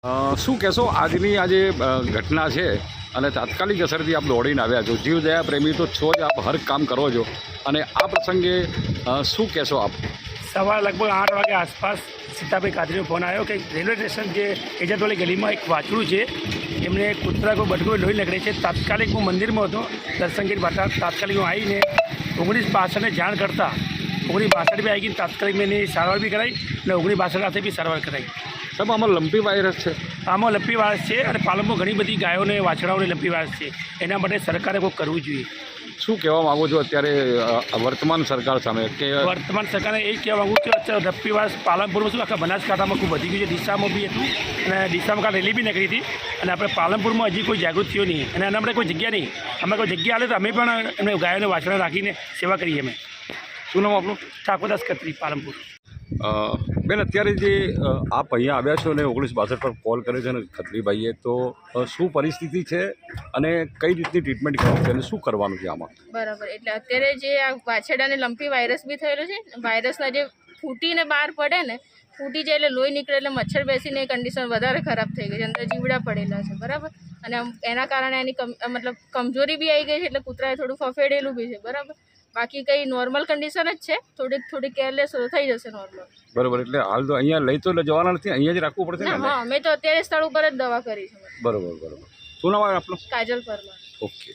શું કહેશો આજની આજે ઘટના છે અને તાત્કાલિક અસરથી આપ દોડીને આવ્યા છો, જીવદયા પ્રેમી તો છો જ, આપ હર કામ કરો છો અને આ પ્રસંગે શું કહેશો આપ? સવારે લગભગ 8 વાગે આસપાસ સીતાભાઈ કાદરીનો ફોન આવ્યો કે રેલવે સ્ટેશન જે એજાતવાળી ગલીમાં એક વાછડું છે, એમને કૂતરા કોઈ બટકું લોહી નીકળે છે. તાત્કાલિક હું મંદિરમાં હતો દર્શન કરી બાટા, તાત્કાલિક હું આવીને 1962ને જાણ કરતાં 1962 બી આવી ગઈ. તાત્કાલિક મેં એની સારવાર બી કરાવી અને 1962 સાથે બી સારવાર કરાવી. સાહેબ આમાં લંપી વાયરસ છે? આમાં લંપી વાયરસ છે અને પાલનમાં ઘણી બધી ગાયોને વાછડાઓને લંપી વાયરસ છે. એના માટે સરકારે કોઈ કરવું જોઈએ. શું કહેવા માગો છો અત્યારે વર્તમાન સરકાર સામે? કે વર્તમાન સરકારે એ કહેવા માગું કે અત્યારે લંપી વાયરસ પાલનપુરમાં શું આખા બનાસકાંઠામાં ખૂબ વધી ગયું છે. ડીસામાં બી હતું અને ડીસામાં કાલ રેલી બી નીકળી હતી અને આપણે પાલનપુરમાં હજી કોઈ જાગૃત થયો નહીં અને એના માટે કોઈ જગ્યા નહીં. અમે કોઈ જગ્યા આવે તો અમે પણ એમને ગાયોને વાછડા રાખીને સેવા કરીએ. અમે શું નામ આપણું? ઠાકોરદાસ ખત્રી, પાલનપુર. બેન અત્યારે જે આપ અહીંયા આવ્યા છો અને 1962 પર કોલ કર્યો છે ને ખત્રીભાઈએ, તો શું પરિસ્થિતિ છે અને કઈ રીતની ટ્રીટમેન્ટ કરવાની છે અને શું કરવાનું છે આમાં? બરાબર, એટલે અત્યારે જે આ વાછરડાને લંપી વાયરસ બી થયેલો છે. વાયરસના જે ફૂટીને બહાર પડે ને, ફૂટી જાય એટલે લોહી નીકળે એટલે મચ્છર બેસીને એ કન્ડિશન વધારે ખરાબ થઈ ગઈ છે, અંદર જીવડા પડેલા છે. બરાબર, અને એના કારણે એની મતલબ કમજોરી બી આવી ગઈ છે, એટલે કૂતરાએ થોડું ફફેડેલું બી છે. બરાબર, બાકી કંઈ નોર્મલ કન્ડિશન જ છે. થોડી કેરલેસ થઈ જશે નોર્મલ. બરોબર, એટલે હાલ તો અહીંયા લઈ તો જવાના નથી, અહીંયા જ રાખવું પડશે ને? હા, મેં તો અત્યારે સ્થળ ઉપર જ દવા કરી છે. બરોબર. શું નામ આવે આપનું? કાજલ પરમાર. ઓકે.